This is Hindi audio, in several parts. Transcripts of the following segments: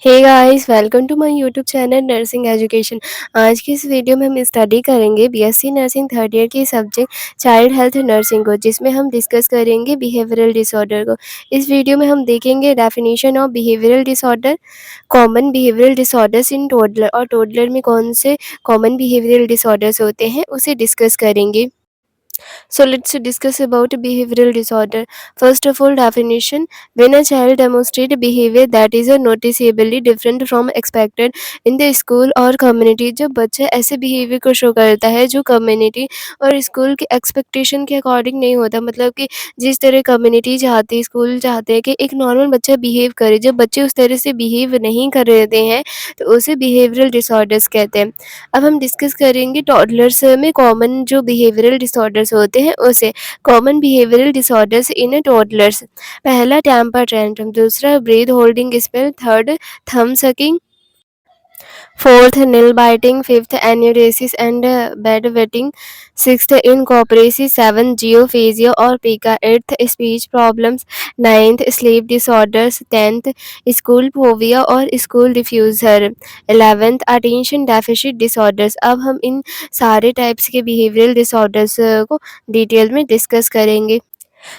Hey guys welcome to my YouTube channel nursing education. आज की इस वीडियो में हम स्टडी करेंगे बीएससी नर्सिंग थर्ड ईयर की सब्जेक्ट चाइल्ड हेल्थ नर्सिंग को, जिसमें हम डिस्कस करेंगे बिहेवियरल डिसऑर्डर को। इस वीडियो में हम देखेंगे definition of behavioural disorder, common behavioural disorders in toddler और टोडलर में कौन से कॉमन बिहेवियरल डिसऑर्डर्स होते हैं उसे डिस्कस करेंगे। So let's discuss about behavioral disorder. First of all, definition: when a child demonstrates behavior that is noticeably different from expected in the school or community। जब बच्चा ऐसे बिहेवियर को शो करता है जो कम्युनिटी और स्कूल के एक्सपेक्टेशन के अकॉर्डिंग नहीं होता, मतलब कि जिस तरह कम्युनिटी चाहती है, स्कूल चाहते हैं कि एक नॉर्मल बच्चा बिहेव करे, जब बच्चे उस तरह से बिहेव नहीं कर रहे हैं तो उसे बिहेवियरल डिसऑर्डर्स कहते हैं। अब हम डिस्कस करेंगे टॉडलर्स में कॉमन जो बिहेवियरल डिसऑर्डर्स होते हैं उसे। Common behavioural disorders in toddlers: पहला टेम्पर टैंट्रम, दूसरा breath holding spell, third thumb sucking, fourth nail biting, fifth enuresis and bedwetting, sixth incorporacy, seventh geophagia और pica, eighth speech problems, ninth sleep disorders, tenth school phobia और school diffuser, 11th attention deficit disorders। अब हम इन सारे टाइप्स के बिहेवियरल डिसऑर्डर्स को डिटेल में डिस्कस करेंगे।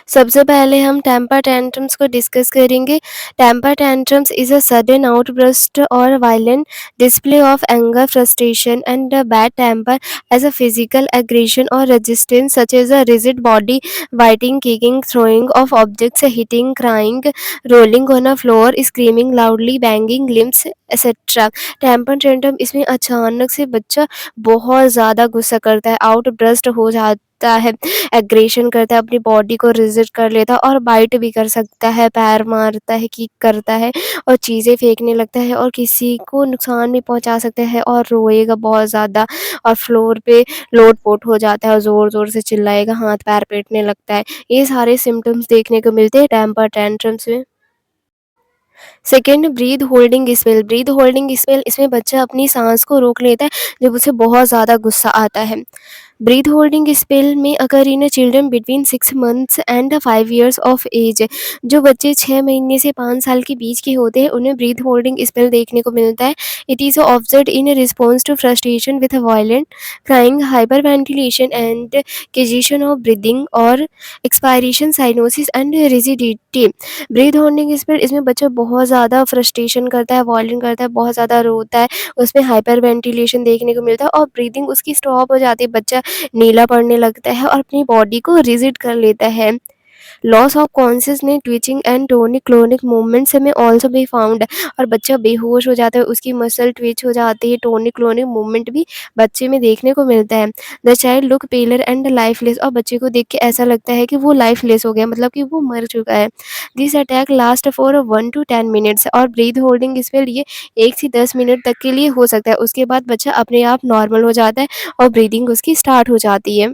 सबसे पहले हम टेम्पर टैंट्रम्स को डिस्कस करेंगे। Temper tantrums is a sudden outburst और violent display of anger, frustration and bad temper as a physical aggression और resistance such as a rigid body, biting, kicking, throwing of objects, hitting, crying, rolling on a floor, screaming loudly, banging limbs etcetera. Temper tantrum इसमें अचानक से बच्चा बहुत ज़्यादा गुस्सा करता है, आउटब्रस्ट हो जाता है, एग्रेशन करता है, अपनी बॉडी को रिजिड कर लेता है और बाइट भी कर सकता है, पैर मारता है, किक करता है और चीज़ें फेंकने लगता है और किसी को नुकसान भी पहुंचा सकता है और रोएगा बहुत ज़्यादा और फ्लोर पे लोट-पोट हो जाता है और ज़ोर-ज़ोर से चिल्लाएगा, हाथ-पैर पीटने लगता है। ये सारे सिम्पटम्स देखने को मिलते हैं टेम्पर टेंट्रम्स में। Second, breath holding spell. Breath holding spell इसमें बच्चा अपनी सांस को रोक लेता है जब उसे बहुत ज़्यादा गुस्सा आता है। ब्रीथ होल्डिंग स्पेल में अगर in children between 6 months and 5 years of age, जो बच्चे 6 महीने से 5 साल के बीच के होते हैं उन्हें ब्रीथ होल्डिंग स्पेल देखने को मिलता है। It is observe in response to frustration with violent crying, hyperventilation and cessation of breathing और expiration cyanosis and rigidity. Breath holding spell इसमें बच्चा बहुत ज़्यादा फ्रस्ट्रेशन करता है, वायलेंट करता है, बहुत ज़्यादा रोता है, उसमें हाइपर वेंटिलेशन देखने को मिलता है और ब्रीदिंग उसकी स्टॉप हो जाती है, बच्चा नीला पड़ने लगता है और अपनी बॉडी को रिजिड कर लेता है। Loss of consciousness, twitching and tonic clonic movements में ऑल्सो बी फाउंड और बच्चा बेहोश हो जाता है, उसकी मसल ट्विच हो जाती है, टोनिक क्लोनिक मूवमेंट भी बच्चे में देखने को मिलता है। The child look paler and lifeless और बच्चे को देख के ऐसा लगता है कि वो लाइफलेस हो गया, मतलब कि वो मर चुका है। This attack last for 1 to 10 minutes और ब्रीथ होल्डिंग स्पेल ये 1 से 10 मिनट तक के लिए हो सकता है। उसके बाद बच्चा अपने आप नॉर्मल हो जाता है और ब्रीदिंग उसकी स्टार्ट हो जाती है।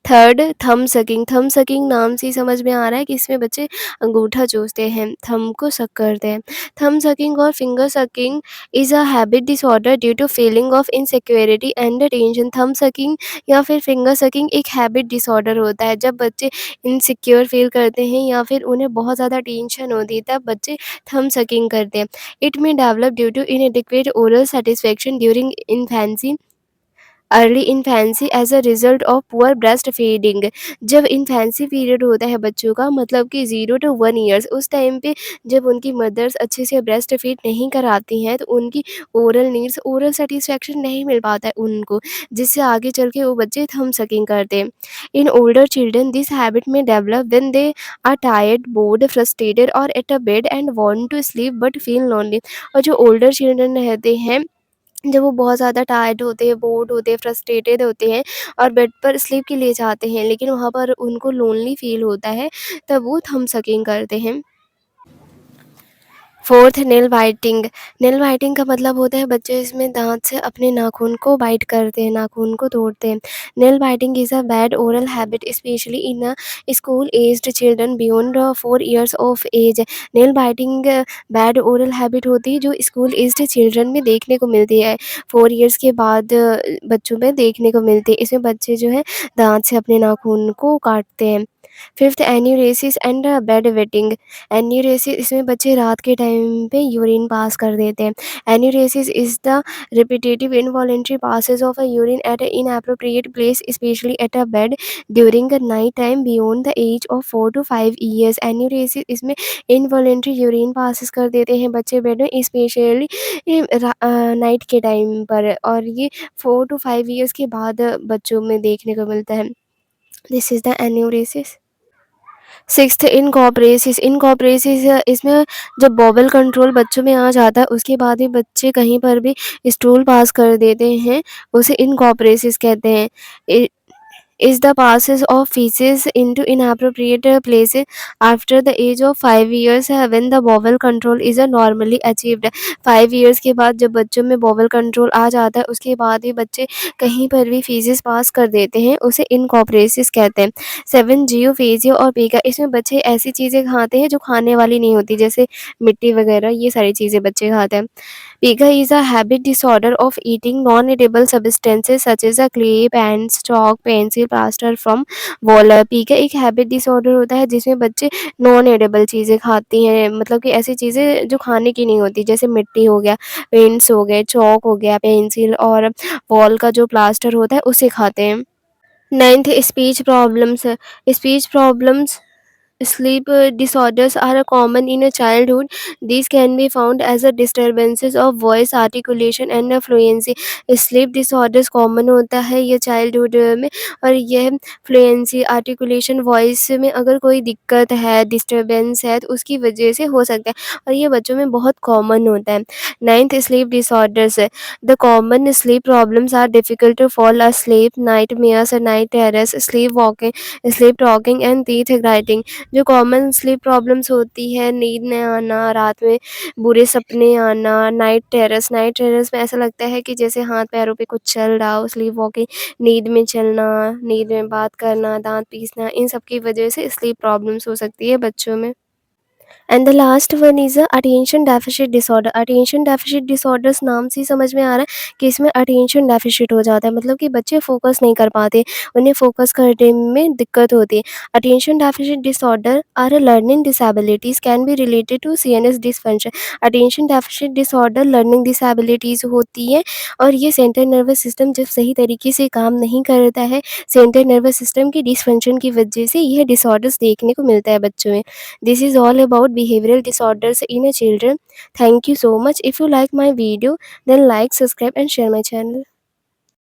Third, thumb sucking. Thumb sucking नाम से ही समझ में आ रहा है कि इसमें बच्चे अंगूठा चूसते हैं, थंब को सक करते हैं। थंब सकिंग और finger sucking is a habit disorder due to feeling of insecurity and tension. Thumb sucking या फिर फिंगर सकिंग एक हैबिट डिसऑर्डर होता है जब बच्चे इनसिक्योर फील करते हैं या फिर उन्हें बहुत ज़्यादा टेंशन होती है, तब बच्चे थंब सकिंग करते हैं। It may develop due to inadequate oral satisfaction during infancy, early infancy as a result of poor breast feeding. जब इन्फेंसी पीरियड होता है बच्चों का, मतलब कि 0 to 1 ईयर्स, उस टाइम पे जब उनकी मदर्स अच्छे से ब्रेस्ट फीड नहीं कराती हैं तो उनकी ओरल नीड्स, ओरल सेटिस्फेक्शन नहीं मिल पाता है उनको, जिससे आगे चल के वो बच्चे थंब सकिंग करते हैं। In older children this habit may develop when they are tired, bored, frustrated और at a bed and want to sleep but feel lonely. और जो ओल्डर चिल्ड्रन रहते हैं, जब वो बहुत ज़्यादा टायर्ड होते हैं, बोर्ड होते हैं, फ्रस्ट्रेटेड होते हैं और बेड पर स्लीप के लिए जाते हैं, लेकिन वहाँ पर उनको लोनली फ़ील होता है, तब वो थंब सकिंग करते हैं। Fourth, nail biting. Nail biting का मतलब होता है बच्चे इसमें दाँत से अपने नाखून को बाइट करते हैं, नाखून को तोड़ते हैं। Nail biting is a bad oral habit especially in a school aged children beyond 4 years of age. Nail biting bad oral habit होती है जो स्कूल एज्ड चिल्ड्रन में देखने को मिलती है, 4 ईयर्स के बाद बच्चों में देखने को मिलती है। इसमें बच्चे जो है दाँत से अपने नाखून को काटते हैं। Fifth enuresis and bed wetting. Enuresis इसमें बच्चे रात के टाइम पे यूरिन पास कर देते हैं। Enuresis is the repetitive involuntary passes of a urine at a inappropriate place especially at a bed during a night time beyond the age of 4 to 5 years. Enuresis इसमें इनवॉलेंट्री यूरिन पासिस कर देते हैं बच्चे बेड में, स्पेशली नाइट के टाइम पर, और ये 4 to 5 ईयर्स के बाद बच्चों में देखने को मिलता है। This is the enuresis. Sixth encopresis. Encopresis इसमें जब बॉवल कंट्रोल बच्चों में आ जाता है उसके बाद भी बच्चे कहीं पर भी स्टूल पास कर देते हैं, उसे इनकॉर्पोरेसिस कहते हैं। is the passes of feces into inappropriate places after the age of 5 years when the bowel control is normally achieved। 5 years के बाद जब बच्चों में bowel control आ जाता है उसके बाद भी बच्चे कहीं पर भी feces पास कर देते हैं, उसे इनकॉर्पोरेसिस कहते हैं। 7 जियोफेजिया और पीका। इसमें बच्चे ऐसी चीज़ें खाते हैं जो खाने वाली नहीं होती, जैसे मिट्टी वगैरह, ये सारी चीज़ें बच्चे खाते हैं। Pica is a habit disorder of eating non-edible substances such as a clay, pens, chalk, pencil, plaster from wall। Pica एक हैबिट डिसऑर्डर होता है जिसमें बच्चे नॉन एडिबल चीज़ें खाती हैं, मतलब कि ऐसी चीज़ें जो खाने की नहीं होती, जैसे मिट्टी हो गया, पेंट्स हो गए, चॉक हो गया, पेंसिल और वॉल का जो प्लास्टर होता है उसे खाते हैं। Ninth speech problems. Speech problems Sleep disorders are common in a childhood. These can be found as a disturbances of voice, articulation and fluency। Sleep disorders common होता है ये childhood में, और यह fluency, articulation, voice में अगर कोई दिक्कत है, disturbance है तो उसकी वजह से हो सकता है, और ये बच्चों में बहुत common होता है। Ninth sleep disorders। The common sleep problems are difficult to fall asleep, nightmares, night terrors, sleepwalking, sleep talking and teeth grinding। जो कॉमन स्लीप प्रॉब्लम्स होती है, नींद न आना, रात में बुरे सपने आना, नाइट टेरेस में ऐसा लगता है कि जैसे हाथ पैरों पे कुछ चल रहा हो, स्लीप वॉकिंग, नींद में चलना, नींद में बात करना, दाँत पीसना, इन सब की वजह से स्लीप प्रॉब्लम्स हो सकती है बच्चों में। And the last one is attention deficit disorder. Attention deficit disorders नाम से ही समझ में आ रहा है कि इसमें अटेंशन डेफिसिट हो जाता है, मतलब कि बच्चे फोकस नहीं कर पाते, उन्हें फोकस करने में दिक्कत होती है। Attention deficit disorder are learning disabilities can be related to CNS dysfunction. Attention deficit disorder learning disabilities होती है, और ये सेंट्रल नर्वस सिस्टम जब सही तरीके से काम नहीं करता है, सेंट्रल नर्वस सिस्टम की डिसफंक्शन की वजह से यह डिसऑर्डर्स देखने को मिलता है बच्चों में। This is all about behavioral disorders in a children. Thank you so much. If you like my video, then like, subscribe and share my channel.